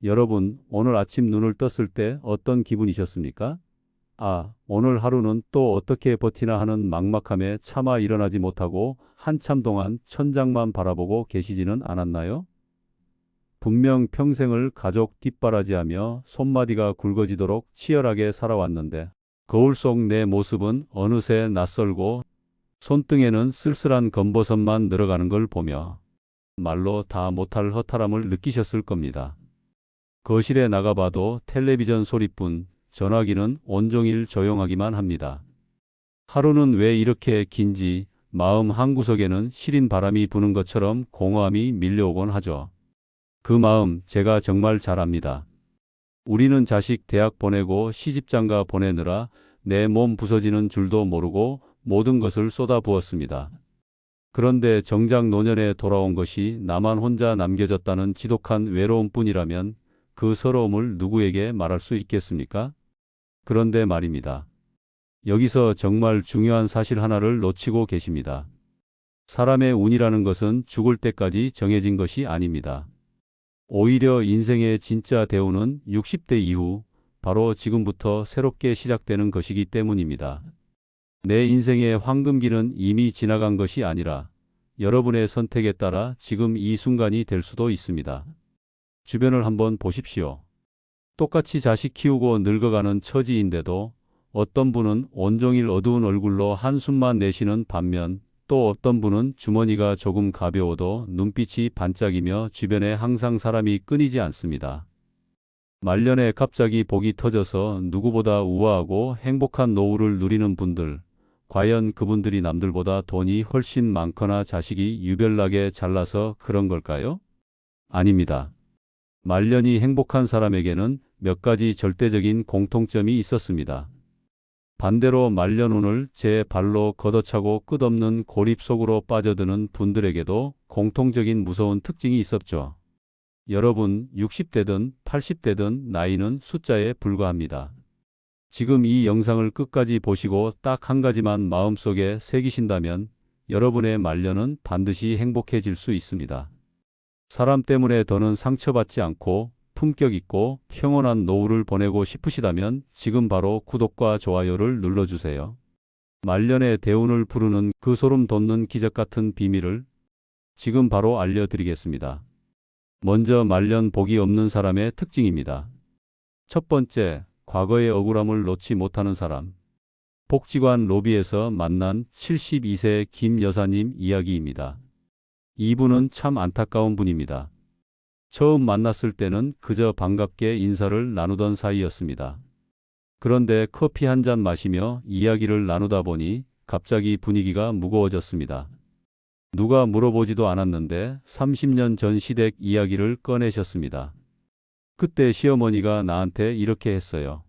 여러분, 오늘 아침 눈을 떴을 때 어떤 기분이셨습니까? 아, 오늘 하루는 또 어떻게 버티나 하는 막막함에 차마 일어나지 못하고 한참 동안 천장만 바라보고 계시지는 않았나요? 분명 평생을 가족 뒷바라지하며 손마디가 굵어지도록 치열하게 살아왔는데 거울 속 내 모습은 어느새 낯설고 손등에는 쓸쓸한 검버섯만 늘어가는 걸 보며 말로 다 못할 허탈함을 느끼셨을 겁니다. 거실에 나가봐도 텔레비전 소리뿐 전화기는 온종일 조용하기만 합니다. 하루는 왜 이렇게 긴지 마음 한구석에는 시린 바람이 부는 것처럼 공허함이 밀려오곤 하죠. 그 마음 제가 정말 잘 압니다. 우리는 자식 대학 보내고 시집장가 보내느라 내 몸 부서지는 줄도 모르고 모든 것을 쏟아부었습니다. 그런데 정작 노년에 돌아온 것이 나만 혼자 남겨졌다는 지독한 외로움뿐이라면 그 서러움을 누구에게 말할 수 있겠습니까? 그런데 말입니다. 여기서 정말 중요한 사실 하나를 놓치고 계십니다. 사람의 운이라는 것은 죽을 때까지 정해진 것이 아닙니다. 오히려 인생의 진짜 대운은 60대 이후 바로 지금부터 새롭게 시작되는 것이기 때문입니다. 내 인생의 황금기는 이미 지나간 것이 아니라 여러분의 선택에 따라 지금 이 순간이 될 수도 있습니다. 주변을 한번 보십시오. 똑같이 자식 키우고 늙어가는 처지인데도 어떤 분은 온종일 어두운 얼굴로 한숨만 내쉬는 반면 또 어떤 분은 주머니가 조금 가벼워도 눈빛이 반짝이며 주변에 항상 사람이 끊이지 않습니다. 말년에 갑자기 복이 터져서 누구보다 우아하고 행복한 노후를 누리는 분들, 과연 그분들이 남들보다 돈이 훨씬 많거나 자식이 유별나게 잘나서 그런 걸까요? 아닙니다. 말년이 행복한 사람에게는 몇 가지 절대적인 공통점이 있었습니다. 반대로 말년운을 제 발로 걷어차고 끝없는 고립 속으로 빠져드는 분들에게도 공통적인 무서운 특징이 있었죠. 여러분, 60대든 80대든 나이는 숫자에 불과합니다. 지금 이 영상을 끝까지 보시고 딱 한 가지만 마음속에 새기신다면 여러분의 말년은 반드시 행복해질 수 있습니다. 사람 때문에 더는 상처받지 않고 품격 있고 평온한 노후를 보내고 싶으시다면 지금 바로 구독과 좋아요를 눌러주세요. 말년의 대운을 부르는 그 소름 돋는 기적 같은 비밀을 지금 바로 알려드리겠습니다. 먼저 말년 복이 없는 사람의 특징입니다. 첫 번째, 과거의 억울함을 놓지 못하는 사람. 복지관 로비에서 만난 72세 김 여사님 이야기입니다. 이분은 참 안타까운 분입니다. 처음 만났을 때는 그저 반갑게 인사를 나누던 사이였습니다. 그런데 커피 한 잔 마시며 이야기를 나누다 보니 갑자기 분위기가 무거워졌습니다. 누가 물어보지도 않았는데 30년 전 시댁 이야기를 꺼내셨습니다. 그때 시어머니가 나한테 이렇게 했어요.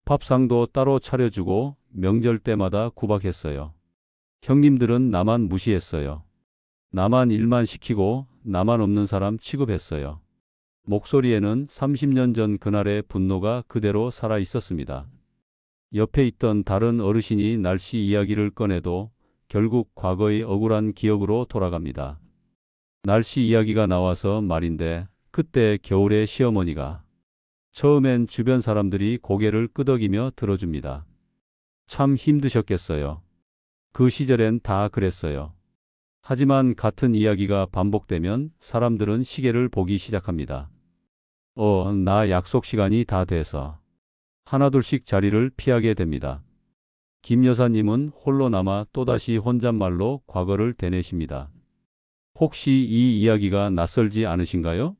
밥상도 따로 차려주고 명절 때마다 구박했어요. 형님들은 나만 무시했어요. 나만 일만 시키고 나만 없는 사람 취급했어요. 목소리에는 30년 전 그날의 분노가 그대로 살아 있었습니다. 옆에 있던 다른 어르신이 날씨 이야기를 꺼내도 결국 과거의 억울한 기억으로 돌아갑니다. 날씨 이야기가 나와서 말인데 그때 겨울에 시어머니가 처음엔 주변 사람들이 고개를 끄덕이며 들어줍니다. 참 힘드셨겠어요. 그 시절엔 다 그랬어요. 하지만 같은 이야기가 반복되면 사람들은 시계를 보기 시작합니다. 나 약속 시간이 다 돼서. 하나둘씩 자리를 피하게 됩니다. 김 여사님은 홀로 남아 또다시 혼잣말로 과거를 되뇌십니다. 혹시 이 이야기가 낯설지 않으신가요?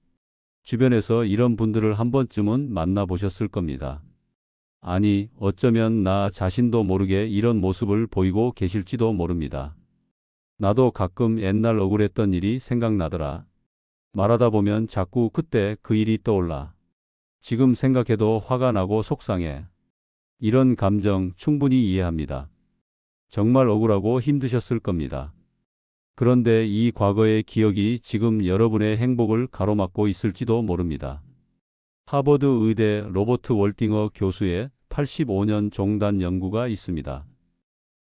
주변에서 이런 분들을 한 번쯤은 만나보셨을 겁니다. 아니, 어쩌면 나 자신도 모르게 이런 모습을 보이고 계실지도 모릅니다. 나도 가끔 옛날 억울했던 일이 생각나더라. 말하다 보면 자꾸 그때 그 일이 떠올라. 지금 생각해도 화가 나고 속상해. 이런 감정 충분히 이해합니다. 정말 억울하고 힘드셨을 겁니다. 그런데 이 과거의 기억이 지금 여러분의 행복을 가로막고 있을지도 모릅니다. 하버드 의대 로버트 월딩어 교수의 85년 종단 연구가 있습니다.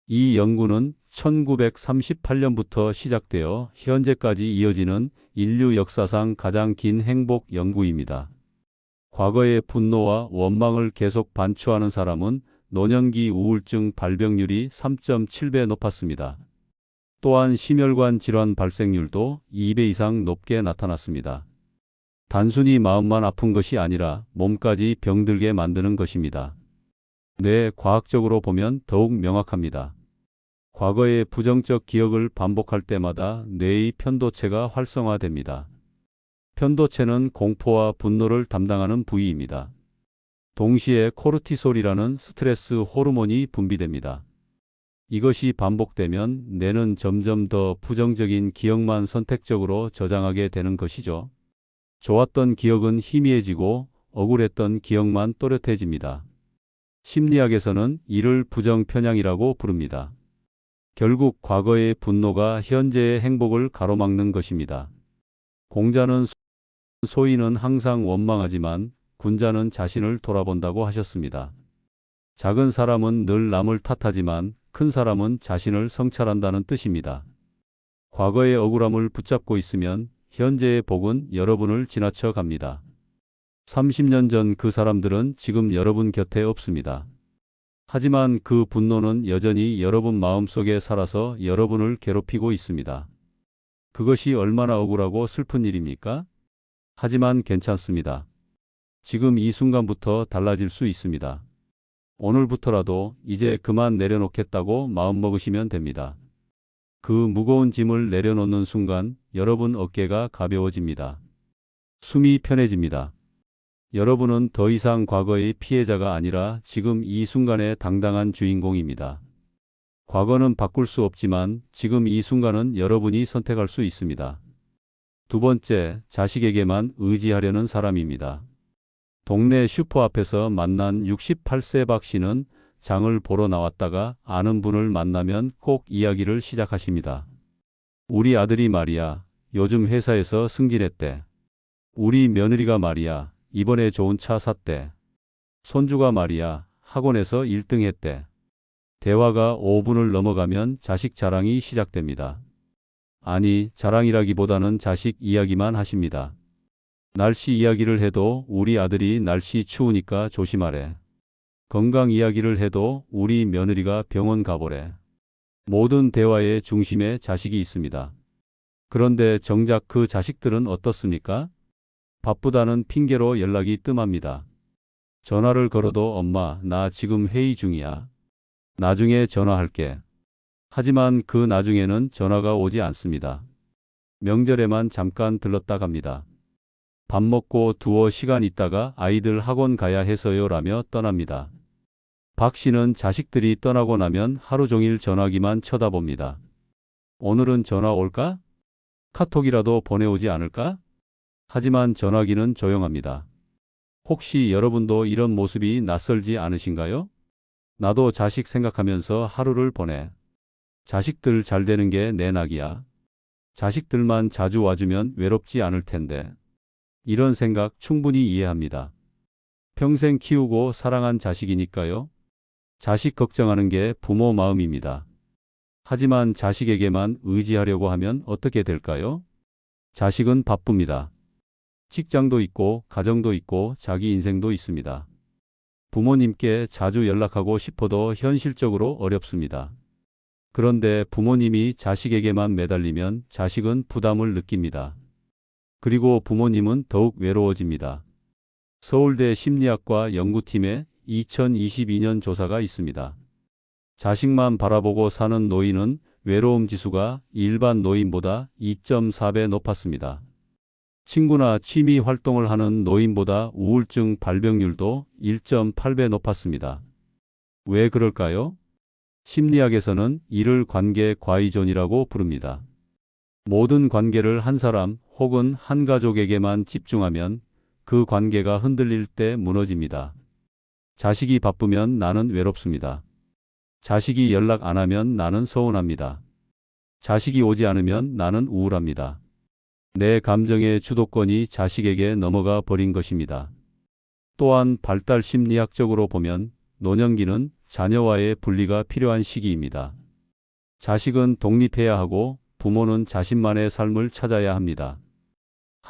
이 연구는 1938년부터 시작되어 현재까지 이어지는 인류 역사상 가장 긴 행복 연구입니다. 과거의 분노와 원망을 계속 반추하는 사람은 노년기 우울증 발병률이 3.7배 높았습니다. 또한 심혈관 질환 발생률도 2배 이상 높게 나타났습니다. 단순히 마음만 아픈 것이 아니라 몸까지 병들게 만드는 것입니다. 과학적으로 보면 더욱 명확합니다. 과거의 부정적 기억을 반복할 때마다 뇌의 편도체가 활성화됩니다. 편도체는 공포와 분노를 담당하는 부위입니다. 동시에 코르티솔이라는 스트레스 호르몬이 분비됩니다. 이것이 반복되면 뇌는 점점 더 부정적인 기억만 선택적으로 저장하게 되는 것이죠. 좋았던 기억은 희미해지고 억울했던 기억만 또렷해집니다. 심리학에서는 이를 부정편향이라고 부릅니다. 결국 과거의 분노가 현재의 행복을 가로막는 것입니다. 공자는 소인은 항상 원망하지만 군자는 자신을 돌아본다고 하셨습니다. 작은 사람은 늘 남을 탓하지만 큰 사람은 자신을 성찰한다는 뜻입니다. 과거의 억울함을 붙잡고 있으면 현재의 복은 여러분을 지나쳐 갑니다. 30년 전 그 사람들은 지금 여러분 곁에 없습니다. 하지만 그 분노는 여전히 여러분 마음속에 살아서 여러분을 괴롭히고 있습니다. 그것이 얼마나 억울하고 슬픈 일입니까? 하지만 괜찮습니다. 지금 이 순간부터 달라질 수 있습니다. 오늘부터라도 이제 그만 내려놓겠다고 마음먹으시면 됩니다. 그 무거운 짐을 내려놓는 순간 여러분 어깨가 가벼워집니다. 숨이 편해집니다. 여러분은 더 이상 과거의 피해자가 아니라 지금 이 순간의 당당한 주인공입니다. 과거는 바꿀 수 없지만 지금 이 순간은 여러분이 선택할 수 있습니다. 두 번째, 자식에게만 의지하려는 사람입니다. 동네 슈퍼 앞에서 만난 68세 박 씨는 장을 보러 나왔다가 아는 분을 만나면 꼭 이야기를 시작하십니다. 우리 아들이 말이야, 요즘 회사에서 승진했대. 우리 며느리가 말이야, 이번에 좋은 차 샀대. 손주가 말이야, 학원에서 1등 했대. 대화가 5분을 넘어가면 자식 자랑이 시작됩니다. 아니, 자랑이라기보다는 자식 이야기만 하십니다. 날씨 이야기를 해도 우리 아들이 날씨 추우니까 조심하래. 건강 이야기를 해도 우리 며느리가 병원 가보래. 모든 대화의 중심에 자식이 있습니다. 그런데 정작 그 자식들은 어떻습니까? 바쁘다는 핑계로 연락이 뜸합니다. 전화를 걸어도 엄마, 나 지금 회의 중이야. 나중에 전화할게. 하지만 그 나중에는 전화가 오지 않습니다. 명절에만 잠깐 들렀다 갑니다. 밥 먹고 두어 시간 있다가 아이들 학원 가야 해서요 라며 떠납니다. 박 씨는 자식들이 떠나고 나면 하루 종일 전화기만 쳐다봅니다. 오늘은 전화 올까? 카톡이라도 보내오지 않을까? 하지만 전화기는 조용합니다. 혹시 여러분도 이런 모습이 낯설지 않으신가요? 나도 자식 생각하면서 하루를 보내. 자식들 잘 되는 게 내 낙이야. 자식들만 자주 와주면 외롭지 않을 텐데. 이런 생각 충분히 이해합니다. 평생 키우고 사랑한 자식이니까요. 자식 걱정하는 게 부모 마음입니다. 하지만 자식에게만 의지하려고 하면 어떻게 될까요? 자식은 바쁩니다. 직장도 있고 가정도 있고 자기 인생도 있습니다. 부모님께 자주 연락하고 싶어도 현실적으로 어렵습니다. 그런데 부모님이 자식에게만 매달리면 자식은 부담을 느낍니다. 그리고 부모님은 더욱 외로워집니다. 서울대 심리학과 연구팀의 2022년 조사가 있습니다. 자식만 바라보고 사는 노인은 외로움 지수가 일반 노인보다 2.4배 높았습니다. 친구나 취미 활동을 하는 노인보다 우울증 발병률도 1.8배 높았습니다. 왜 그럴까요? 심리학에서는 이를 관계 과의존이라고 부릅니다. 모든 관계를 한 사람 혹은 한 가족에게만 집중하면 그 관계가 흔들릴 때 무너집니다. 자식이 바쁘면 나는 외롭습니다. 자식이 연락 안 하면 나는 서운합니다. 자식이 오지 않으면 나는 우울합니다. 내 감정의 주도권이 자식에게 넘어가 버린 것입니다. 또한 발달 심리학적으로 보면 노년기는 자녀와의 분리가 필요한 시기입니다. 자식은 독립해야 하고 부모는 자신만의 삶을 찾아야 합니다.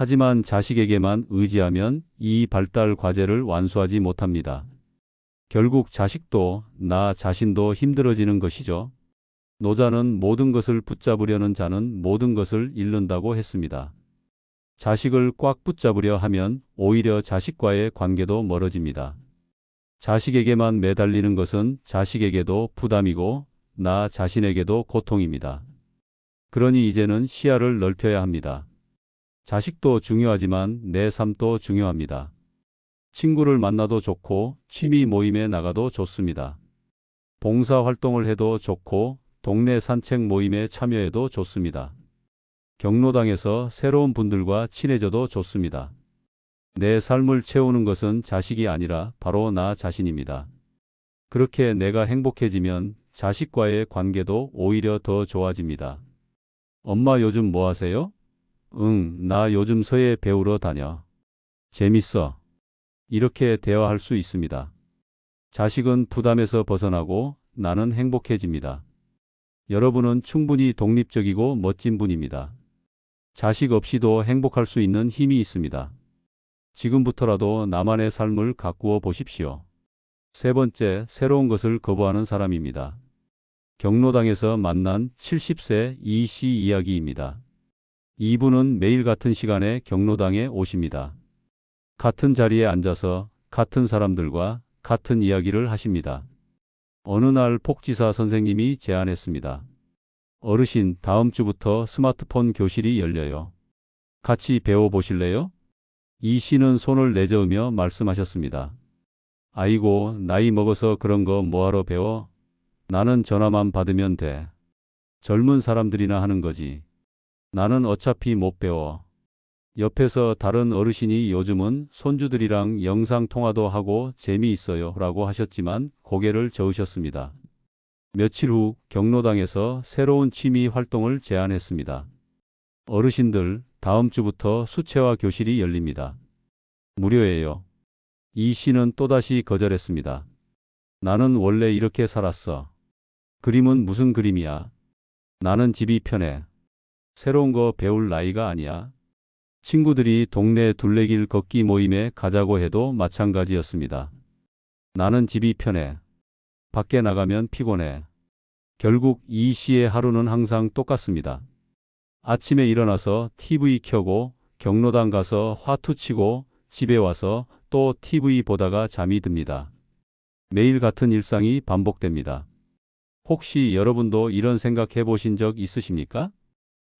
하지만 자식에게만 의지하면 이 발달 과제를 완수하지 못합니다. 결국 자식도 나 자신도 힘들어지는 것이죠. 노자는 모든 것을 붙잡으려는 자는 모든 것을 잃는다고 했습니다. 자식을 꽉 붙잡으려 하면 오히려 자식과의 관계도 멀어집니다. 자식에게만 매달리는 것은 자식에게도 부담이고 나 자신에게도 고통입니다. 그러니 이제는 시야를 넓혀야 합니다. 자식도 중요하지만 내 삶도 중요합니다. 친구를 만나도 좋고 취미 모임에 나가도 좋습니다. 봉사 활동을 해도 좋고 동네 산책 모임에 참여해도 좋습니다. 경로당에서 새로운 분들과 친해져도 좋습니다. 내 삶을 채우는 것은 자식이 아니라 바로 나 자신입니다. 그렇게 내가 행복해지면 자식과의 관계도 오히려 더 좋아집니다. 엄마 요즘 뭐 하세요? 응, 나 요즘 서예 배우러 다녀. 재밌어. 이렇게 대화할 수 있습니다. 자식은 부담에서 벗어나고 나는 행복해집니다. 여러분은 충분히 독립적이고 멋진 분입니다. 자식 없이도 행복할 수 있는 힘이 있습니다. 지금부터라도 나만의 삶을 가꾸어 보십시오. 세 번째, 새로운 것을 거부하는 사람입니다. 경로당에서 만난 70세 이 씨 이야기입니다. 이분은 매일 같은 시간에 경로당에 오십니다. 같은 자리에 앉아서 같은 사람들과 같은 이야기를 하십니다. 어느 날 복지사 선생님이 제안했습니다. 어르신, 다음 주부터 스마트폰 교실이 열려요. 같이 배워보실래요? 이 씨는 손을 내저으며 말씀하셨습니다. 아이고, 나이 먹어서 그런 거 뭐하러 배워? 나는 전화만 받으면 돼. 젊은 사람들이나 하는 거지. 나는 어차피 못 배워. 옆에서 다른 어르신이 요즘은 손주들이랑 영상통화도 하고 재미있어요 라고 하셨지만 고개를 저으셨습니다. 며칠 후 경로당에서 새로운 취미 활동을 제안했습니다. 어르신들, 다음 주부터 수채화 교실이 열립니다. 무료예요. 이 씨는 또다시 거절했습니다. 나는 원래 이렇게 살았어. 그림은 무슨 그림이야? 나는 집이 편해. 새로운 거 배울 나이가 아니야. 친구들이 동네 둘레길 걷기 모임에 가자고 해도 마찬가지였습니다. 나는 집이 편해. 밖에 나가면 피곤해. 결국 이 씨의 하루는 항상 똑같습니다. 아침에 일어나서 TV 켜고 경로당 가서 화투 치고 집에 와서 또 TV 보다가 잠이 듭니다. 매일 같은 일상이 반복됩니다. 혹시 여러분도 이런 생각 해보신 적 있으십니까?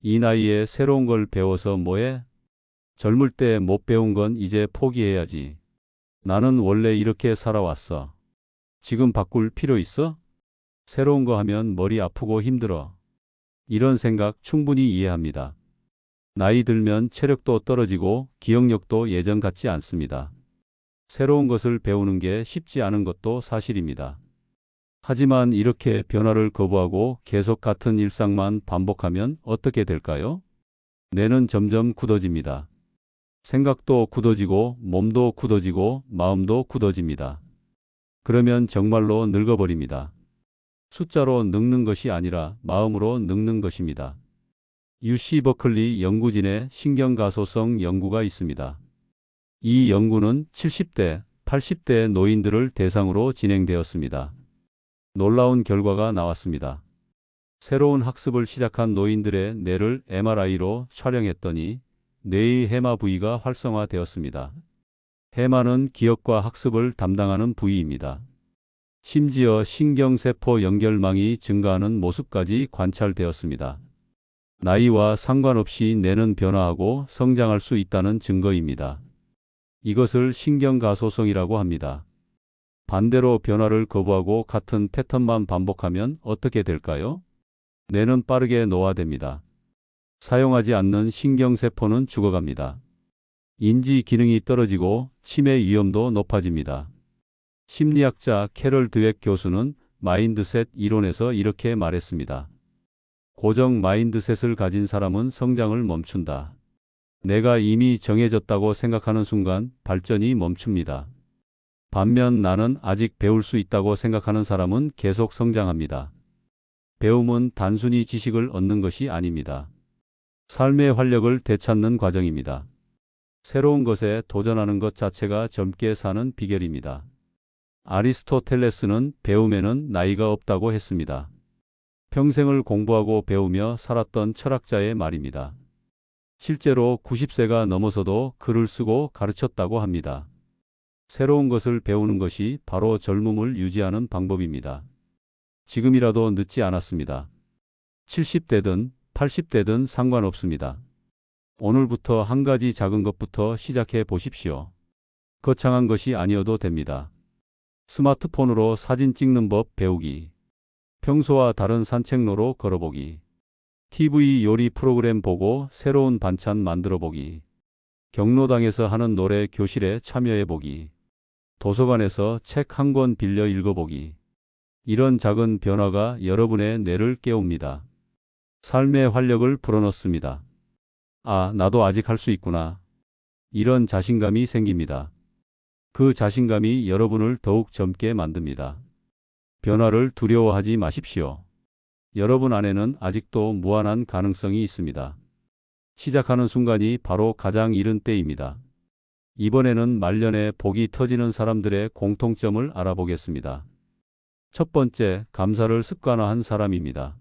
이 나이에 새로운 걸 배워서 뭐해? 젊을 때 못 배운 건 이제 포기해야지. 나는 원래 이렇게 살아왔어. 지금 바꿀 필요 있어? 새로운 거 하면 머리 아프고 힘들어. 이런 생각 충분히 이해합니다. 나이 들면 체력도 떨어지고 기억력도 예전 같지 않습니다. 새로운 것을 배우는 게 쉽지 않은 것도 사실입니다. 하지만 이렇게 변화를 거부하고 계속 같은 일상만 반복하면 어떻게 될까요? 뇌는 점점 굳어집니다. 생각도 굳어지고 몸도 굳어지고 마음도 굳어집니다. 그러면 정말로 늙어버립니다. 숫자로 늙는 것이 아니라 마음으로 늙는 것입니다. UC 버클리 연구진의 신경가소성 연구가 있습니다. 이 연구는 70대, 80대 노인들을 대상으로 진행되었습니다. 놀라운 결과가 나왔습니다. 새로운 학습을 시작한 노인들의 뇌를 MRI로 촬영했더니 뇌의 해마 부위가 활성화되었습니다. 해마는 기억과 학습을 담당하는 부위입니다. 심지어 신경세포 연결망이 증가하는 모습까지 관찰되었습니다. 나이와 상관없이 뇌는 변화하고 성장할 수 있다는 증거입니다. 이것을 신경가소성이라고 합니다. 반대로 변화를 거부하고 같은 패턴만 반복하면 어떻게 될까요? 뇌는 빠르게 노화됩니다. 사용하지 않는 신경세포는 죽어갑니다. 인지 기능이 떨어지고 치매 위험도 높아집니다. 심리학자 캐럴 드웩 교수는 마인드셋 이론에서 이렇게 말했습니다. 고정 마인드셋을 가진 사람은 성장을 멈춘다. 내가 이미 정해졌다고 생각하는 순간 발전이 멈춥니다. 반면 나는 아직 배울 수 있다고 생각하는 사람은 계속 성장합니다. 배움은 단순히 지식을 얻는 것이 아닙니다. 삶의 활력을 되찾는 과정입니다. 새로운 것에 도전하는 것 자체가 젊게 사는 비결입니다. 아리스토텔레스는 배움에는 나이가 없다고 했습니다. 평생을 공부하고 배우며 살았던 철학자의 말입니다. 실제로 90세가 넘어서도 글을 쓰고 가르쳤다고 합니다. 새로운 것을 배우는 것이 바로 젊음을 유지하는 방법입니다. 지금이라도 늦지 않았습니다. 70대든 80대든 상관없습니다. 오늘부터 한 가지 작은 것부터 시작해 보십시오. 거창한 것이 아니어도 됩니다. 스마트폰으로 사진 찍는 법 배우기. 평소와 다른 산책로로 걸어보기. TV 요리 프로그램 보고 새로운 반찬 만들어 보기. 경로당에서 하는 노래 교실에 참여해 보기. 도서관에서 책 한 권 빌려 읽어보기. 이런 작은 변화가 여러분의 뇌를 깨웁니다. 삶의 활력을 불어넣습니다. 아, 나도 아직 할 수 있구나. 이런 자신감이 생깁니다. 그 자신감이 여러분을 더욱 젊게 만듭니다. 변화를 두려워하지 마십시오. 여러분 안에는 아직도 무한한 가능성이 있습니다. 시작하는 순간이 바로 가장 이른 때입니다. 이번에는 말년에 복이 터지는 사람들의 공통점을 알아보겠습니다. 첫 번째, 감사를 습관화한 사람입니다.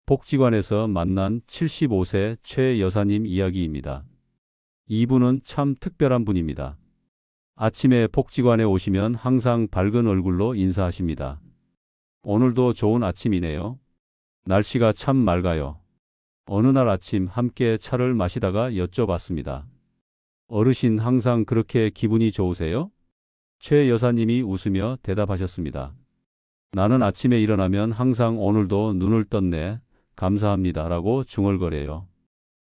복지관에서 만난 75세 최 여사님 이야기입니다. 이분은 참 특별한 분입니다. 아침에 복지관에 오시면 항상 밝은 얼굴로 인사하십니다. 오늘도 좋은 아침이네요. 날씨가 참 맑아요. 어느 날 아침 함께 차를 마시다가 여쭤봤습니다. 어르신 항상 그렇게 기분이 좋으세요? 최 여사님이 웃으며 대답하셨습니다. 나는 아침에 일어나면 항상 오늘도 눈을 떴네. 감사합니다. 라고 중얼거려요.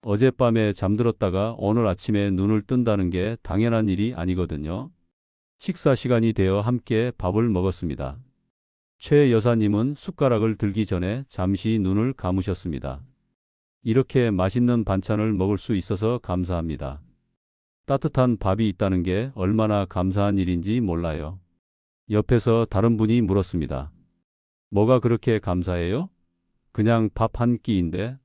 어젯밤에 잠들었다가 오늘 아침에 눈을 뜬다는 게 당연한 일이 아니거든요. 식사 시간이 되어 함께 밥을 먹었습니다. 최 여사님은 숟가락을 들기 전에 잠시 눈을 감으셨습니다. 이렇게 맛있는 반찬을 먹을 수 있어서 감사합니다. 따뜻한 밥이 있다는 게 얼마나 감사한 일인지 몰라요. 옆에서 다른 분이 물었습니다. 뭐가 그렇게 감사해요? 그냥 밥 한 끼인데?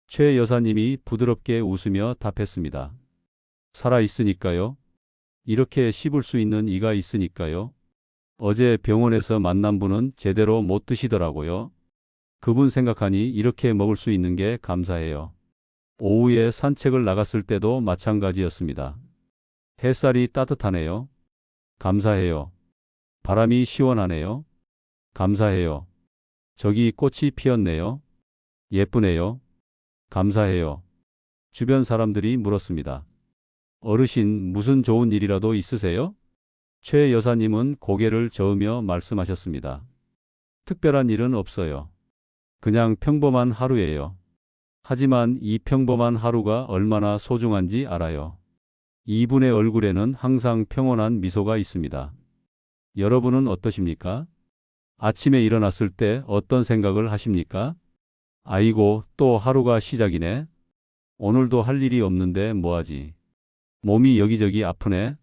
최 여사님이 부드럽게 웃으며 답했습니다. 살아 있으니까요. 이렇게 씹을 수 있는 이가 있으니까요. 어제 병원에서 만난 분은 제대로 못 드시더라고요. 그분 생각하니 이렇게 먹을 수 있는 게 감사해요. 오후에 산책을 나갔을 때도 마찬가지였습니다. 햇살이 따뜻하네요. 감사해요. 바람이 시원하네요. 감사해요. 저기 꽃이 피었네요. 예쁘네요. 감사해요. 주변 사람들이 물었습니다. 어르신, 무슨 좋은 일이라도 있으세요? 최 여사님은 고개를 저으며 말씀하셨습니다. 특별한 일은 없어요. 그냥 평범한 하루예요. 하지만 이 평범한 하루가 얼마나 소중한지 알아요. 이분의 얼굴에는 항상 평온한 미소가 있습니다. 여러분은 어떠십니까? 아침에 일어났을 때 어떤 생각을 하십니까? 아이고, 또 하루가 시작이네. 오늘도 할 일이 없는데 뭐하지? 몸이 여기저기 아프네.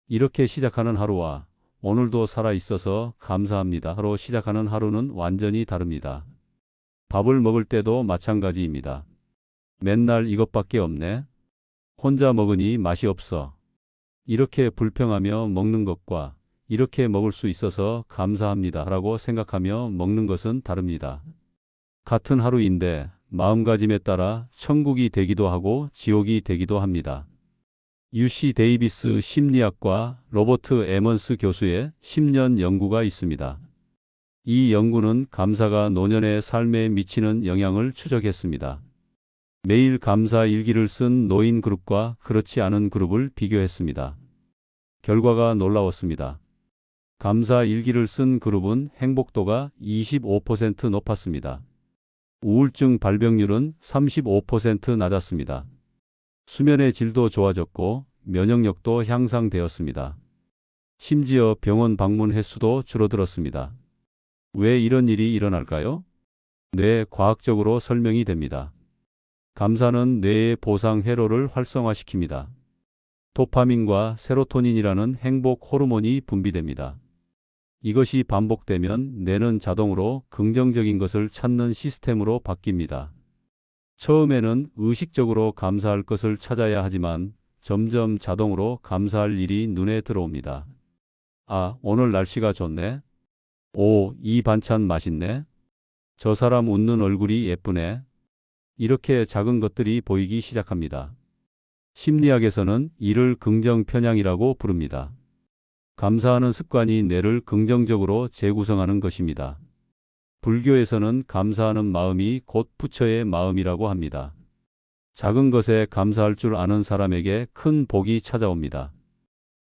이렇게 시작하는 하루와 오늘도 살아있어서 감사합니다로 시작하는 하루는 완전히 다릅니다. 밥을 먹을 때도 마찬가지입니다. 맨날 이것밖에 없네. 혼자 먹으니 맛이 없어. 이렇게 불평하며 먹는 것과 이렇게 먹을 수 있어서 감사합니다라고 생각하며 먹는 것은 다릅니다. 같은 하루인데 마음가짐에 따라 천국이 되기도 하고 지옥이 되기도 합니다. UC 데이비스 심리학과 로버트 에먼스 교수의 10년 연구가 있습니다. 이 연구는 감사가 노년의 삶에 미치는 영향을 추적했습니다. 매일 감사 일기를 쓴 노인 그룹과 그렇지 않은 그룹을 비교했습니다. 결과가 놀라웠습니다. 감사 일기를 쓴 그룹은 행복도가 25% 높았습니다. 우울증 발병률은 35% 낮았습니다. 수면의 질도 좋아졌고 면역력도 향상되었습니다. 심지어 병원 방문 횟수도 줄어들었습니다. 왜 이런 일이 일어날까요? 뇌 과학적으로 설명이 됩니다. 감사는 뇌의 보상 회로를 활성화시킵니다. 도파민과 세로토닌이라는 행복 호르몬이 분비됩니다. 이것이 반복되면 뇌는 자동으로 긍정적인 것을 찾는 시스템으로 바뀝니다. 처음에는 의식적으로 감사할 것을 찾아야 하지만 점점 자동으로 감사할 일이 눈에 들어옵니다. 아, 오늘 날씨가 좋네. 오, 이 반찬 맛있네. 저 사람 웃는 얼굴이 예쁘네. 이렇게 작은 것들이 보이기 시작합니다. 심리학에서는 이를 긍정 편향이라고 부릅니다. 감사하는 습관이 뇌를 긍정적으로 재구성하는 것입니다. 불교에서는 감사하는 마음이 곧 부처의 마음이라고 합니다. 작은 것에 감사할 줄 아는 사람에게 큰 복이 찾아옵니다.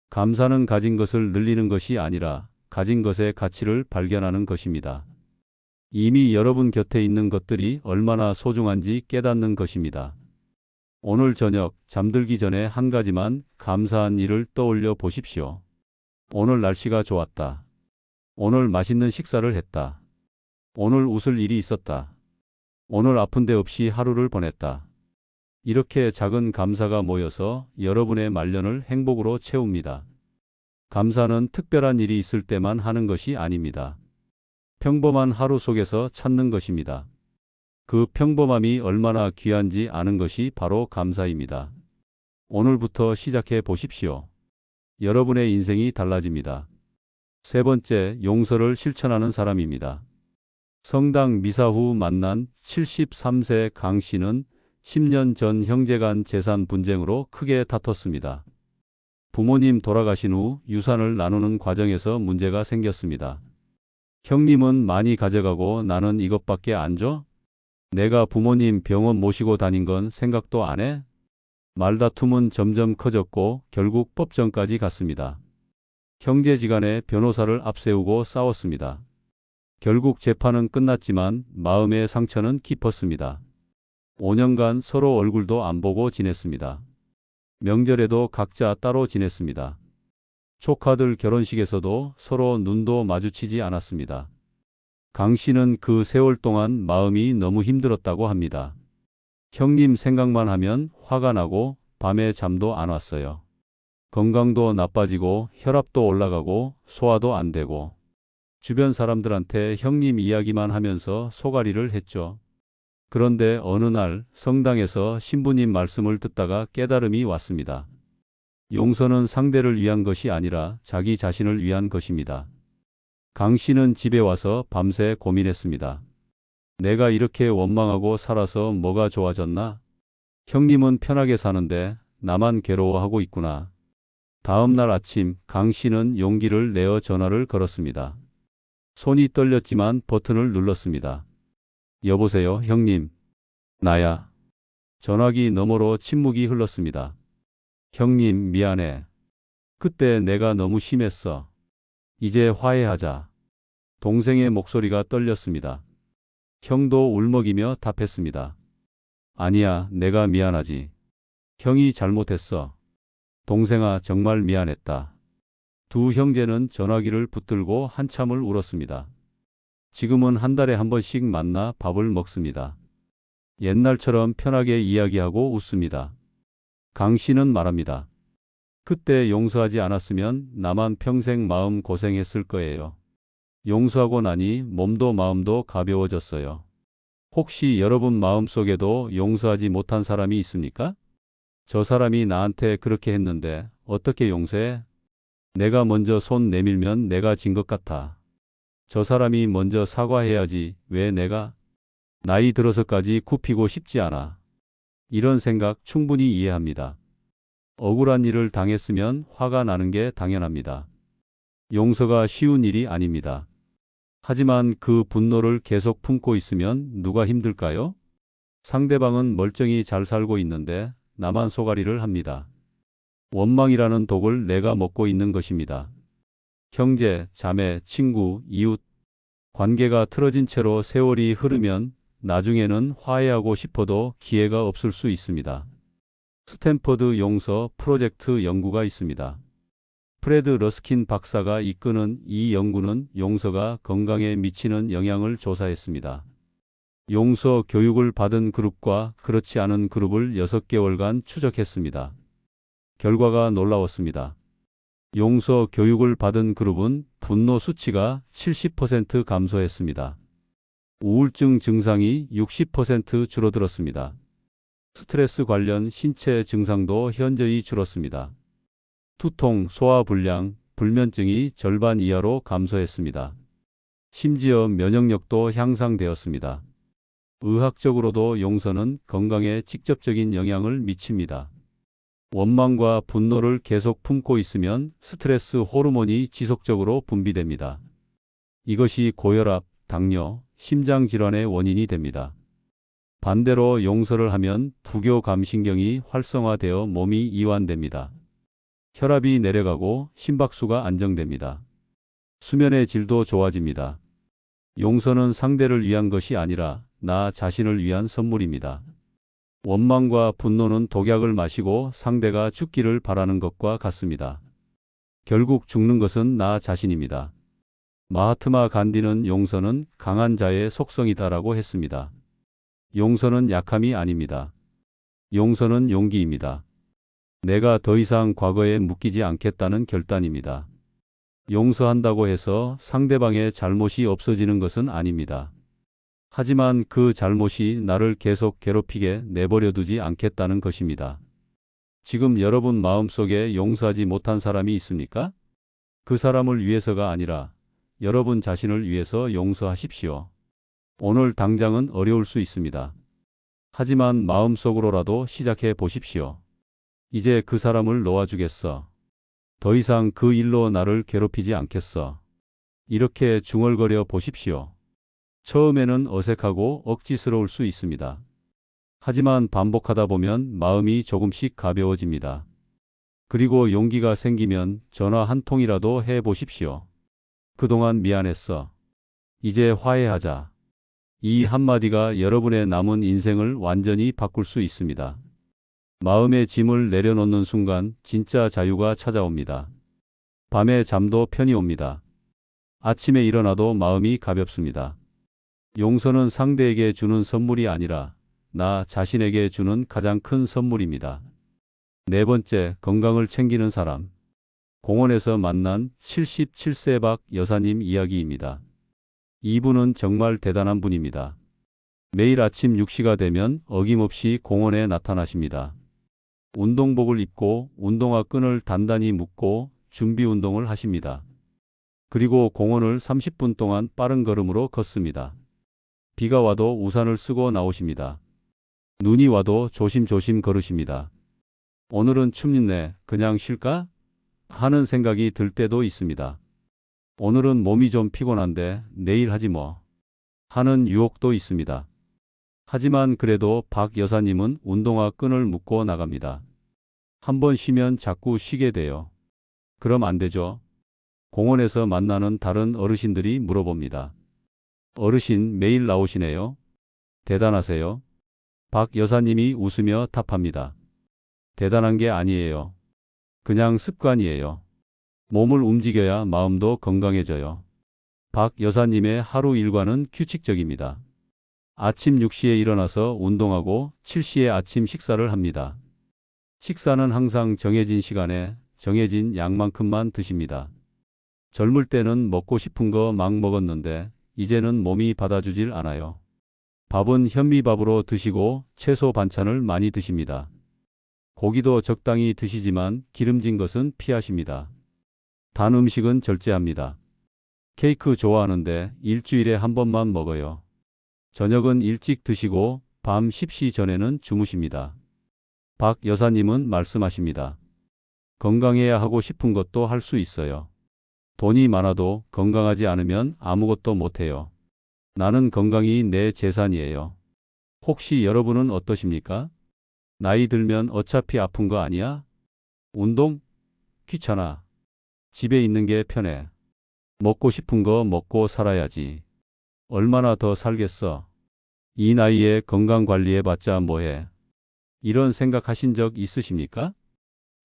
감사는 가진 것을 늘리는 것이 아니라 가진 것의 가치를 발견하는 것입니다. 이미 여러분 곁에 있는 것들이 얼마나 소중한지 깨닫는 것입니다. 오늘 저녁 잠들기 전에 한 가지만 감사한 일을 떠올려 보십시오. 오늘 날씨가 좋았다. 오늘 맛있는 식사를 했다. 오늘 웃을 일이 있었다. 오늘 아픈 데 없이 하루를 보냈다. 이렇게 작은 감사가 모여서 여러분의 말년을 행복으로 채웁니다. 감사는 특별한 일이 있을 때만 하는 것이 아닙니다. 평범한 하루 속에서 찾는 것입니다. 그 평범함이 얼마나 귀한지 아는 것이 바로 감사입니다. 오늘부터 시작해 보십시오. 여러분의 인생이 달라집니다. 세 번째, 용서를 실천하는 사람입니다. 성당 미사 후 만난 73세 강 씨는 10년 전 형제 간 재산 분쟁으로 크게 다퉜습니다. 부모님 돌아가신 후 유산을 나누는 과정에서 문제가 생겼습니다. 형님은 많이 가져가고 나는 이것밖에 안 줘? 내가 부모님 병원 모시고 다닌 건 생각도 안 해? 말다툼은 점점 커졌고 결국 법정까지 갔습니다. 형제지간에 변호사를 앞세우고 싸웠습니다. 결국 재판은 끝났지만 마음의 상처는 깊었습니다. 5년간 서로 얼굴도 안 보고 지냈습니다. 명절에도 각자 따로 지냈습니다. 조카들 결혼식에서도 서로 눈도 마주치지 않았습니다. 강 씨는 그 세월 동안 마음이 너무 힘들었다고 합니다. 형님 생각만 하면 화가 나고 밤에 잠도 안 왔어요. 건강도 나빠지고 혈압도 올라가고 소화도 안 되고 주변 사람들한테 형님 이야기만 하면서 소가리를 했죠. 그런데 어느 날 성당에서 신부님 말씀을 듣다가 깨달음이 왔습니다. 용서는 상대를 위한 것이 아니라 자기 자신을 위한 것입니다. 강 씨는 집에 와서 밤새 고민했습니다. 내가 이렇게 원망하고 살아서 뭐가 좋아졌나? 형님은 편하게 사는데 나만 괴로워하고 있구나. 다음 날 아침 강 씨는 용기를 내어 전화를 걸었습니다. 손이 떨렸지만 버튼을 눌렀습니다. 여보세요, 형님. 나야. 전화기 너머로 침묵이 흘렀습니다. 형님, 미안해. 그때 내가 너무 심했어. 이제 화해하자. 동생의 목소리가 떨렸습니다. 형도 울먹이며 답했습니다. 아니야, 내가 미안하지. 형이 잘못했어. 동생아, 정말 미안했다. 두 형제는 전화기를 붙들고 한참을 울었습니다. 지금은 한 달에 한 번씩 만나 밥을 먹습니다. 옛날처럼 편하게 이야기하고 웃습니다. 강 씨는 말합니다. 그때 용서하지 않았으면 나만 평생 마음 고생했을 거예요. 용서하고 나니 몸도 마음도 가벼워졌어요. 혹시 여러분 마음속에도 용서하지 못한 사람이 있습니까? 저 사람이 나한테 그렇게 했는데 어떻게 용서해? 내가 먼저 손 내밀면 내가 진 것 같아. 저 사람이 먼저 사과해야지 왜 내가? 나이 들어서까지 굽히고 싶지 않아. 이런 생각 충분히 이해합니다. 억울한 일을 당했으면 화가 나는 게 당연합니다. 용서가 쉬운 일이 아닙니다. 하지만 그 분노를 계속 품고 있으면 누가 힘들까요? 상대방은 멀쩡히 잘 살고 있는데 나만 소가리를 합니다. 원망이라는 독을 내가 먹고 있는 것입니다. 형제, 자매, 친구, 이웃, 관계가 틀어진 채로 세월이 흐르면 나중에는 화해하고 싶어도 기회가 없을 수 있습니다. 스탠퍼드 용서 프로젝트 연구가 있습니다. 프레드 러스킨 박사가 이끄는 이 연구는 용서가 건강에 미치는 영향을 조사했습니다. 용서 교육을 받은 그룹과 그렇지 않은 그룹을 6개월간 추적했습니다. 결과가 놀라웠습니다. 용서 교육을 받은 그룹은 분노 수치가 70% 감소했습니다. 우울증 증상이 60% 줄어들었습니다. 스트레스 관련 신체 증상도 현저히 줄었습니다. 두통, 소화불량, 불면증이 절반 이하로 감소했습니다. 심지어 면역력도 향상되었습니다. 의학적으로도 용서는 건강에 직접적인 영향을 미칩니다. 원망과 분노를 계속 품고 있으면 스트레스 호르몬이 지속적으로 분비됩니다. 이것이 고혈압, 당뇨, 심장질환의 원인이 됩니다. 반대로 용서를 하면 부교감신경이 활성화되어 몸이 이완됩니다. 혈압이 내려가고 심박수가 안정됩니다. 수면의 질도 좋아집니다. 용서는 상대를 위한 것이 아니라 나 자신을 위한 선물입니다. 원망과 분노는 독약을 마시고 상대가 죽기를 바라는 것과 같습니다. 결국 죽는 것은 나 자신입니다. 마하트마 간디는 용서는 강한 자의 속성이다라고 했습니다. 용서는 약함이 아닙니다. 용서는 용기입니다. 내가 더 이상 과거에 묶이지 않겠다는 결단입니다. 용서한다고 해서 상대방의 잘못이 없어지는 것은 아닙니다. 하지만 그 잘못이 나를 계속 괴롭히게 내버려 두지 않겠다는 것입니다. 지금 여러분 마음속에 용서하지 못한 사람이 있습니까? 그 사람을 위해서가 아니라 여러분 자신을 위해서 용서하십시오. 오늘 당장은 어려울 수 있습니다. 하지만 마음속으로라도 시작해 보십시오. 이제 그 사람을 놓아주겠어. 더 이상 그 일로 나를 괴롭히지 않겠어. 이렇게 중얼거려 보십시오. 처음에는 어색하고 억지스러울 수 있습니다. 하지만 반복하다 보면 마음이 조금씩 가벼워집니다. 그리고 용기가 생기면 전화 한 통이라도 해 보십시오. 그동안 미안했어. 이제 화해하자. 이 한마디가 여러분의 남은 인생을 완전히 바꿀 수 있습니다. 마음의 짐을 내려놓는 순간 진짜 자유가 찾아옵니다. 밤에 잠도 편히 옵니다. 아침에 일어나도 마음이 가볍습니다. 용서는 상대에게 주는 선물이 아니라 나 자신에게 주는 가장 큰 선물입니다. 네 번째, 건강을 챙기는 사람. 공원에서 만난 77세 박 여사님 이야기입니다. 이분은 정말 대단한 분입니다. 매일 아침 6시가 되면 어김없이 공원에 나타나십니다. 운동복을 입고 운동화 끈을 단단히 묶고 준비 운동을 하십니다. 그리고 공원을 30분 동안 빠른 걸음으로 걷습니다. 비가 와도 우산을 쓰고 나오십니다. 눈이 와도 조심조심 걸으십니다. 오늘은 춥네, 그냥 쉴까? 하는 생각이 들 때도 있습니다. 오늘은 몸이 좀 피곤한데 내일 하지 뭐. 하는 유혹도 있습니다. 하지만 그래도 박 여사님은 운동화 끈을 묶고 나갑니다. 한번 쉬면 자꾸 쉬게 돼요. 그럼 안 되죠. 공원에서 만나는 다른 어르신들이 물어봅니다. 어르신 매일 나오시네요. 대단하세요. 박 여사님이 웃으며 답합니다. 대단한 게 아니에요. 그냥 습관이에요. 몸을 움직여야 마음도 건강해져요. 박 여사님의 하루 일과는 규칙적입니다. 아침 6시에 일어나서 운동하고 7시에 아침 식사를 합니다. 식사는 항상 정해진 시간에 정해진 양만큼만 드십니다. 젊을 때는 먹고 싶은 거 막 먹었는데 이제는 몸이 받아주질 않아요. 밥은 현미밥으로 드시고 채소 반찬을 많이 드십니다. 고기도 적당히 드시지만 기름진 것은 피하십니다. 단 음식은 절제합니다. 케이크 좋아하는데 일주일에 한 번만 먹어요. 저녁은 일찍 드시고 밤 10시 전에는 주무십니다. 박 여사님은 말씀하십니다. 건강해야 하고 싶은 것도 할 수 있어요. 돈이 많아도 건강하지 않으면 아무것도 못해요. 나는 건강이 내 재산이에요. 혹시 여러분은 어떠십니까? 나이 들면 어차피 아픈 거 아니야? 운동? 귀찮아. 집에 있는 게 편해. 먹고 싶은 거 먹고 살아야지. 얼마나 더 살겠어. 이 나이에 건강 관리해봤자 뭐해. 이런 생각하신 적 있으십니까?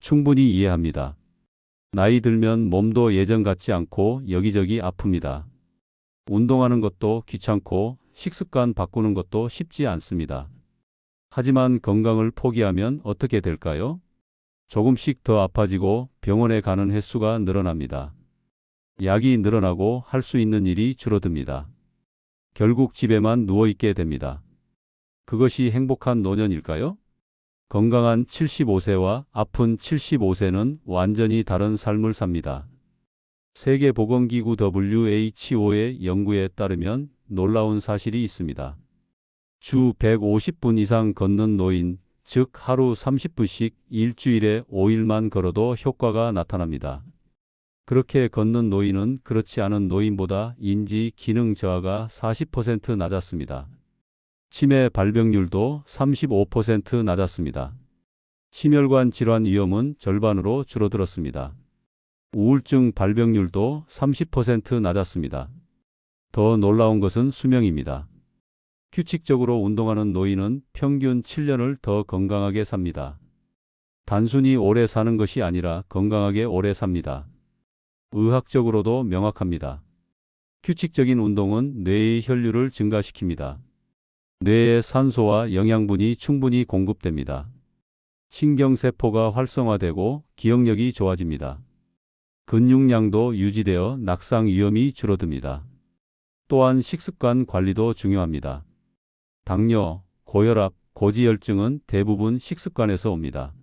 충분히 이해합니다. 나이 들면 몸도 예전 같지 않고 여기저기 아픕니다. 운동하는 것도 귀찮고 식습관 바꾸는 것도 쉽지 않습니다. 하지만 건강을 포기하면 어떻게 될까요? 조금씩 더 아파지고 병원에 가는 횟수가 늘어납니다. 약이 늘어나고 할 수 있는 일이 줄어듭니다. 결국 집에만 누워있게 됩니다. 그것이 행복한 노년일까요? 건강한 75세와 아픈 75세는 완전히 다른 삶을 삽니다. 세계보건기구 WHO의 연구에 따르면 놀라운 사실이 있습니다. 주 150분 이상 걷는 노인, 즉 하루 30분씩 일주일에 5일만 걸어도 효과가 나타납니다. 그렇게 걷는 노인은 그렇지 않은 노인보다 인지 기능 저하가 40% 낮았습니다. 치매 발병률도 35% 낮았습니다. 심혈관 질환 위험은 절반으로 줄어들었습니다. 우울증 발병률도 30% 낮았습니다. 더 놀라운 것은 수명입니다. 규칙적으로 운동하는 노인은 평균 7년을 더 건강하게 삽니다. 단순히 오래 사는 것이 아니라 건강하게 오래 삽니다. 의학적으로도 명확합니다. 규칙적인 운동은 뇌의 혈류를 증가시킵니다. 뇌에 산소와 영양분이 충분히 공급됩니다. 신경세포가 활성화되고 기억력이 좋아집니다. 근육량도 유지되어 낙상 위험이 줄어듭니다. 또한 식습관 관리도 중요합니다. 당뇨, 고혈압, 고지혈증은 대부분 식습관에서 옵니다.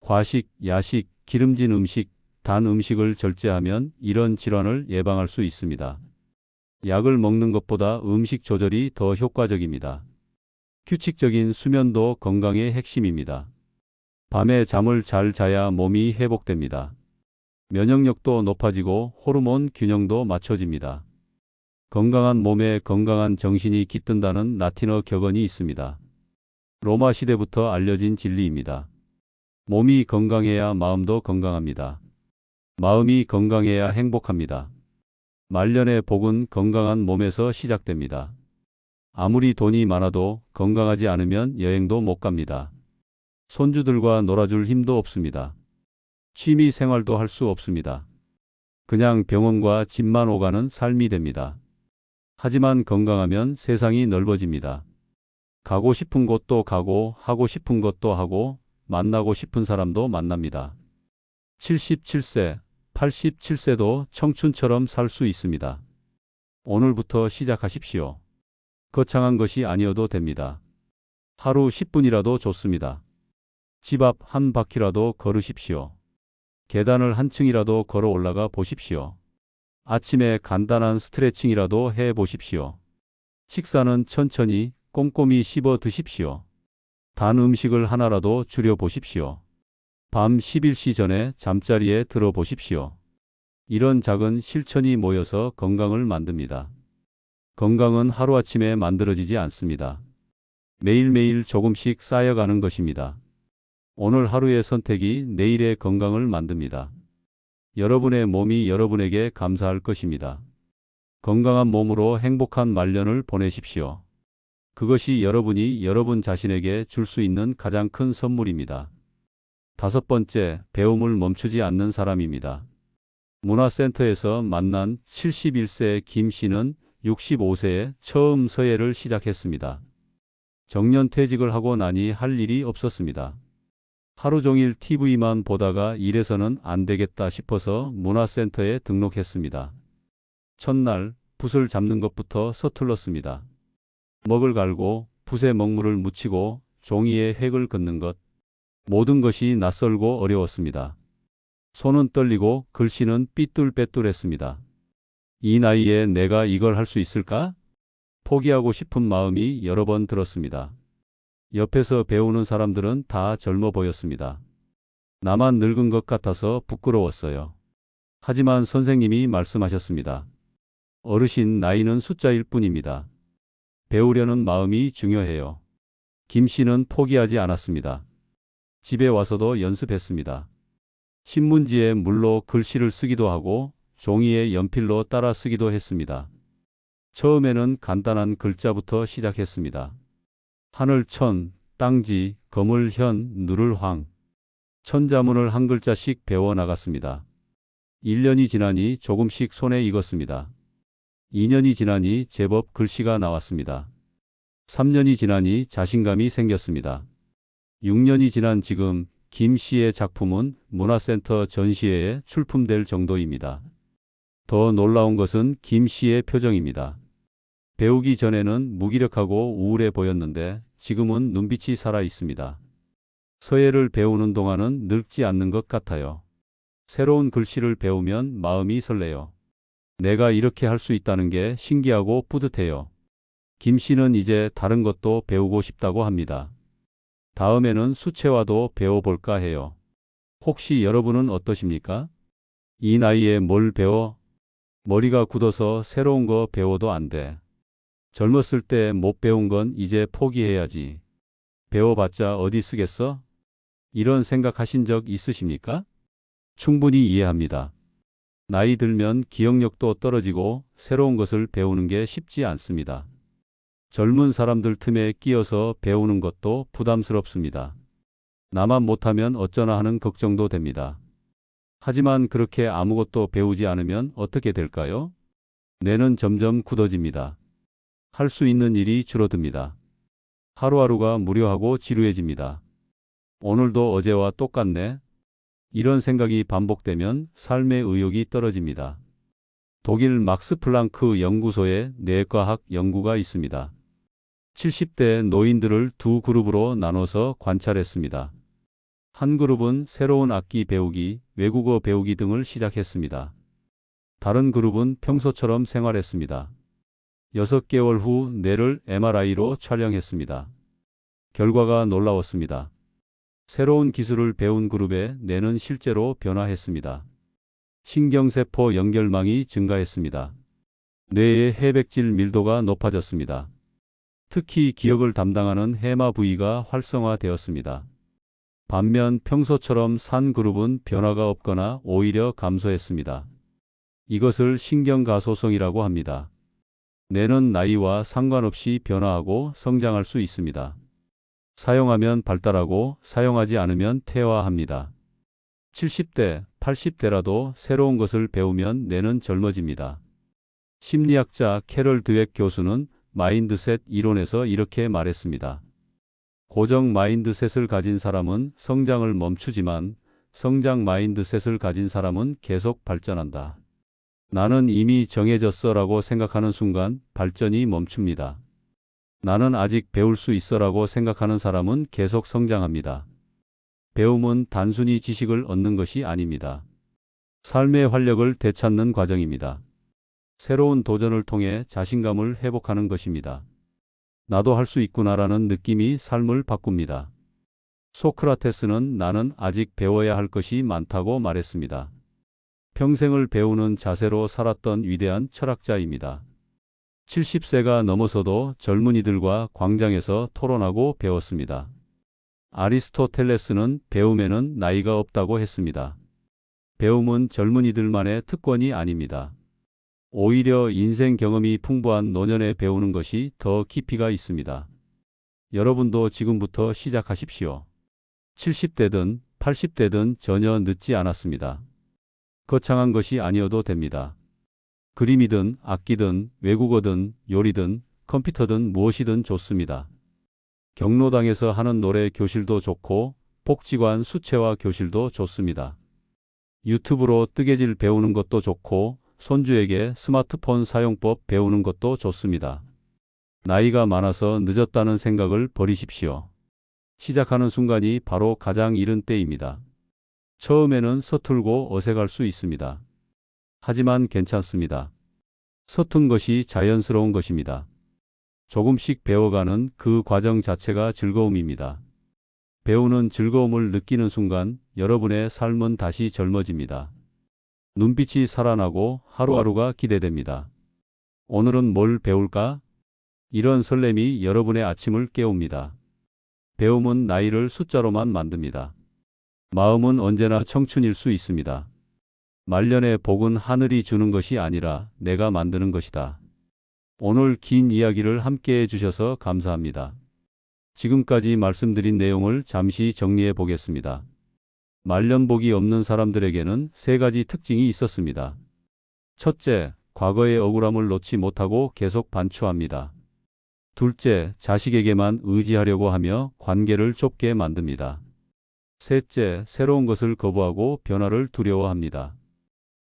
과식, 야식, 기름진 음식, 단 음식을 절제하면 이런 질환을 예방할 수 있습니다. 약을 먹는 것보다 음식 조절이 더 효과적입니다. 규칙적인 수면도 건강의 핵심입니다. 밤에 잠을 잘 자야 몸이 회복됩니다. 면역력도 높아지고 호르몬 균형도 맞춰집니다. 건강한 몸에 건강한 정신이 깃든다는 라틴어 격언이 있습니다. 로마 시대부터 알려진 진리입니다. 몸이 건강해야 마음도 건강합니다. 마음이 건강해야 행복합니다. 말년의 복은 건강한 몸에서 시작됩니다. 아무리 돈이 많아도 건강하지 않으면 여행도 못 갑니다. 손주들과 놀아줄 힘도 없습니다. 취미 생활도 할 수 없습니다. 그냥 병원과 집만 오가는 삶이 됩니다. 하지만 건강하면 세상이 넓어집니다. 가고 싶은 곳도 가고 하고 싶은 것도 하고 만나고 싶은 사람도 만납니다. 77세, 87세도 청춘처럼 살 수 있습니다. 오늘부터 시작하십시오. 거창한 것이 아니어도 됩니다. 하루 10분이라도 좋습니다. 집 앞 한 바퀴라도 걸으십시오. 계단을 한 층이라도 걸어 올라가 보십시오. 아침에 간단한 스트레칭이라도 해 보십시오. 식사는 천천히 꼼꼼히 씹어 드십시오. 단 음식을 하나라도 줄여 보십시오. 밤 11시 전에 잠자리에 들어 보십시오. 이런 작은 실천이 모여서 건강을 만듭니다. 건강은 하루아침에 만들어지지 않습니다. 매일매일 조금씩 쌓여가는 것입니다. 오늘 하루의 선택이 내일의 건강을 만듭니다. 여러분의 몸이 여러분에게 감사할 것입니다. 건강한 몸으로 행복한 말년을 보내십시오. 그것이 여러분이 여러분 자신에게 줄 수 있는 가장 큰 선물입니다. 5번째, 배움을 멈추지 않는 사람입니다. 문화센터에서 만난 71세 김 씨는 65세에 처음 서예를 시작했습니다. 정년퇴직을 하고 나니 할 일이 없었습니다. 하루 종일 TV만 보다가 이래서는 안 되겠다 싶어서 문화센터에 등록했습니다. 첫날 붓을 잡는 것부터 서툴렀습니다. 먹을 갈고 붓에 먹물을 묻히고 종이에 획을 긋는 것. 모든 것이 낯설고 어려웠습니다. 손은 떨리고 글씨는 삐뚤빼뚤했습니다. 이 나이에 내가 이걸 할 수 있을까? 포기하고 싶은 마음이 여러 번 들었습니다. 옆에서 배우는 사람들은 다 젊어 보였습니다. 나만 늙은 것 같아서 부끄러웠어요. 하지만 선생님이 말씀하셨습니다. 어르신, 나이는 숫자일 뿐입니다. 배우려는 마음이 중요해요. 김 씨는 포기하지 않았습니다. 집에 와서도 연습했습니다. 신문지에 물로 글씨를 쓰기도 하고 종이에 연필로 따라 쓰기도 했습니다. 처음에는 간단한 글자부터 시작했습니다. 하늘천, 땅지, 거물현, 누를황. 천자문을 한 글자씩 배워 나갔습니다. 1년이 지나니 조금씩 손에 익었습니다. 2년이 지나니 제법 글씨가 나왔습니다. 3년이 지나니 자신감이 생겼습니다. 6년이 지난 지금 김 씨의 작품은 문화센터 전시회에 출품될 정도입니다. 더 놀라운 것은 김 씨의 표정입니다. 배우기 전에는 무기력하고 우울해 보였는데 지금은 눈빛이 살아 있습니다. 서예를 배우는 동안은 늙지 않는 것 같아요. 새로운 글씨를 배우면 마음이 설레요. 내가 이렇게 할 수 있다는 게 신기하고 뿌듯해요. 김 씨는 이제 다른 것도 배우고 싶다고 합니다. 다음에는 수채화도 배워볼까 해요. 혹시 여러분은 어떠십니까? 이 나이에 뭘 배워? 머리가 굳어서 새로운 거 배워도 안 돼. 젊었을 때 못 배운 건 이제 포기해야지. 배워봤자 어디 쓰겠어? 이런 생각하신 적 있으십니까? 충분히 이해합니다. 나이 들면 기억력도 떨어지고 새로운 것을 배우는 게 쉽지 않습니다. 젊은 사람들 틈에 끼어서 배우는 것도 부담스럽습니다. 나만 못하면 어쩌나 하는 걱정도 됩니다. 하지만 그렇게 아무것도 배우지 않으면 어떻게 될까요? 뇌는 점점 굳어집니다. 할 수 있는 일이 줄어듭니다. 하루하루가 무료하고 지루해집니다. 오늘도 어제와 똑같네. 이런 생각이 반복되면 삶의 의욕이 떨어집니다. 독일 막스 플랑크 연구소에 뇌과학 연구가 있습니다. 70대 노인들을 두 그룹으로 나눠서 관찰했습니다. 한 그룹은 새로운 악기 배우기, 외국어 배우기 등을 시작했습니다. 다른 그룹은 평소처럼 생활했습니다. 6개월 후 뇌를 MRI로 촬영했습니다. 결과가 놀라웠습니다. 새로운 기술을 배운 그룹의 뇌는 실제로 변화했습니다. 신경세포 연결망이 증가했습니다. 뇌의 해백질 밀도가 높아졌습니다. 특히 기억을 담당하는 해마 부위가 활성화되었습니다. 반면 평소처럼 산 그룹은 변화가 없거나 오히려 감소했습니다. 이것을 신경가소성이라고 합니다. 뇌는 나이와 상관없이 변화하고 성장할 수 있습니다. 사용하면 발달하고 사용하지 않으면 퇴화합니다. 70대, 80대라도 새로운 것을 배우면 뇌는 젊어집니다. 심리학자 캐럴 드웩 교수는 마인드셋 이론에서 이렇게 말했습니다. 고정 마인드셋을 가진 사람은 성장을 멈추지만 성장 마인드셋을 가진 사람은 계속 발전한다. 나는 이미 정해졌어 라고 생각하는 순간 발전이 멈춥니다. 나는 아직 배울 수 있어 라고 생각하는 사람은 계속 성장합니다. 배움은 단순히 지식을 얻는 것이 아닙니다. 삶의 활력을 되찾는 과정입니다. 새로운 도전을 통해 자신감을 회복하는 것입니다. 나도 할 수 있구나라는 느낌이 삶을 바꿉니다. 소크라테스는 나는 아직 배워야 할 것이 많다고 말했습니다. 평생을 배우는 자세로 살았던 위대한 철학자입니다. 70세가 넘어서도 젊은이들과 광장에서 토론하고 배웠습니다. 아리스토텔레스는 배움에는 나이가 없다고 했습니다. 배움은 젊은이들만의 특권이 아닙니다. 오히려 인생 경험이 풍부한 노년에 배우는 것이 더 깊이가 있습니다. 여러분도 지금부터 시작하십시오. 70대든 80대든 전혀 늦지 않았습니다. 거창한 것이 아니어도 됩니다. 그림이든 악기든 외국어든 요리든 컴퓨터든 무엇이든 좋습니다. 경로당에서 하는 노래 교실도 좋고 복지관 수채화 교실도 좋습니다. 유튜브로 뜨개질 배우는 것도 좋고 손주에게 스마트폰 사용법 배우는 것도 좋습니다. 나이가 많아서 늦었다는 생각을 버리십시오. 시작하는 순간이 바로 가장 이른 때입니다. 처음에는 서툴고 어색할 수 있습니다. 하지만 괜찮습니다. 서툰 것이 자연스러운 것입니다. 조금씩 배워가는 그 과정 자체가 즐거움입니다. 배우는 즐거움을 느끼는 순간 여러분의 삶은 다시 젊어집니다. 눈빛이 살아나고 하루하루가 기대됩니다. 오늘은 뭘 배울까? 이런 설렘이 여러분의 아침을 깨웁니다. 배움은 나이를 숫자로만 만듭니다. 마음은 언제나 청춘일 수 있습니다. 말년의 복은 하늘이 주는 것이 아니라 내가 만드는 것이다. 오늘 긴 이야기를 함께 해주셔서 감사합니다. 지금까지 말씀드린 내용을 잠시 정리해 보겠습니다. 말년복이 없는 사람들에게는 3가지 특징이 있었습니다. 첫째, 과거의 억울함을 놓지 못하고 계속 반추합니다. 둘째, 자식에게만 의지하려고 하며 관계를 좁게 만듭니다. 셋째, 새로운 것을 거부하고 변화를 두려워합니다.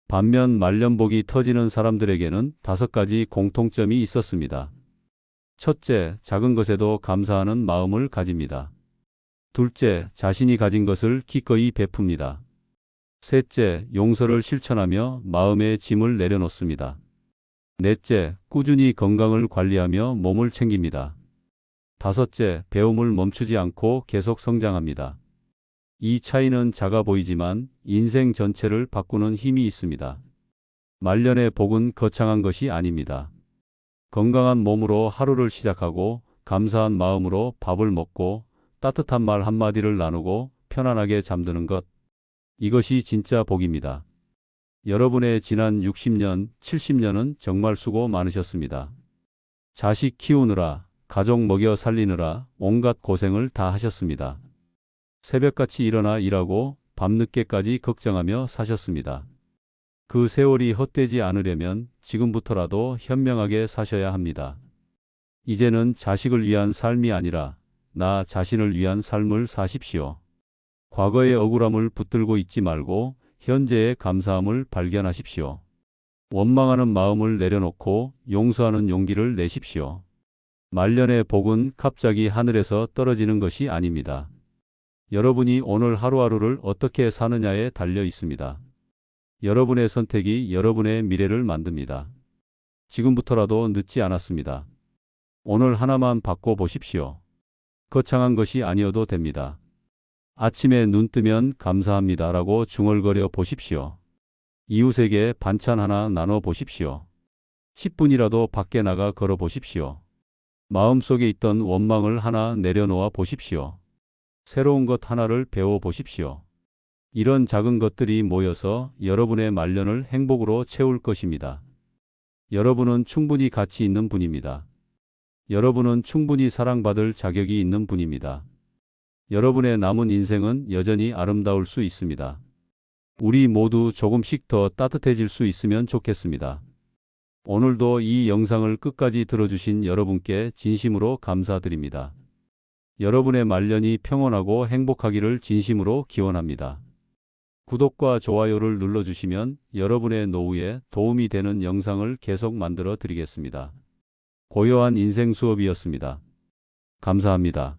반면 말년복이 터지는 사람들에게는 5가지 공통점이 있었습니다. 첫째, 작은 것에도 감사하는 마음을 가집니다. 둘째, 자신이 가진 것을 기꺼이 베풉니다. 셋째, 용서를 실천하며 마음의 짐을 내려놓습니다. 넷째, 꾸준히 건강을 관리하며 몸을 챙깁니다. 다섯째, 배움을 멈추지 않고 계속 성장합니다. 이 차이는 작아 보이지만 인생 전체를 바꾸는 힘이 있습니다. 말년의 복은 거창한 것이 아닙니다. 건강한 몸으로 하루를 시작하고 감사한 마음으로 밥을 먹고 따뜻한 말 한마디를 나누고 편안하게 잠드는 것. 이것이 진짜 복입니다. 여러분의 지난 60년, 70년은 정말 수고 많으셨습니다. 자식 키우느라, 가족 먹여 살리느라 온갖 고생을 다 하셨습니다. 새벽같이 일어나 일하고 밤늦게까지 걱정하며 사셨습니다. 그 세월이 헛되지 않으려면 지금부터라도 현명하게 사셔야 합니다. 이제는 자식을 위한 삶이 아니라 나 자신을 위한 삶을 사십시오. 과거의 억울함을 붙들고 있지 말고 현재의 감사함을 발견하십시오. 원망하는 마음을 내려놓고 용서하는 용기를 내십시오. 말년의 복은 갑자기 하늘에서 떨어지는 것이 아닙니다. 여러분이 오늘 하루하루를 어떻게 사느냐에 달려 있습니다. 여러분의 선택이 여러분의 미래를 만듭니다. 지금부터라도 늦지 않았습니다. 오늘 하나만 바꿔보십시오. 거창한 것이 아니어도 됩니다. 아침에 눈 뜨면 감사합니다라고 중얼거려 보십시오. 이웃에게 반찬 하나 나눠 보십시오. 10분이라도 밖에 나가 걸어 보십시오. 마음속에 있던 원망을 하나 내려놓아 보십시오. 새로운 것 하나를 배워 보십시오. 이런 작은 것들이 모여서 여러분의 말년을 행복으로 채울 것입니다. 여러분은 충분히 가치 있는 분입니다. 여러분은 충분히 사랑받을 자격이 있는 분입니다. 여러분의 남은 인생은 여전히 아름다울 수 있습니다. 우리 모두 조금씩 더 따뜻해질 수 있으면 좋겠습니다. 오늘도 이 영상을 끝까지 들어주신 여러분께 진심으로 감사드립니다. 여러분의 말년이 평온하고 행복하기를 진심으로 기원합니다. 구독과 좋아요를 눌러주시면 여러분의 노후에 도움이 되는 영상을 계속 만들어 드리겠습니다. 고요한 인생 수업이었습니다. 감사합니다.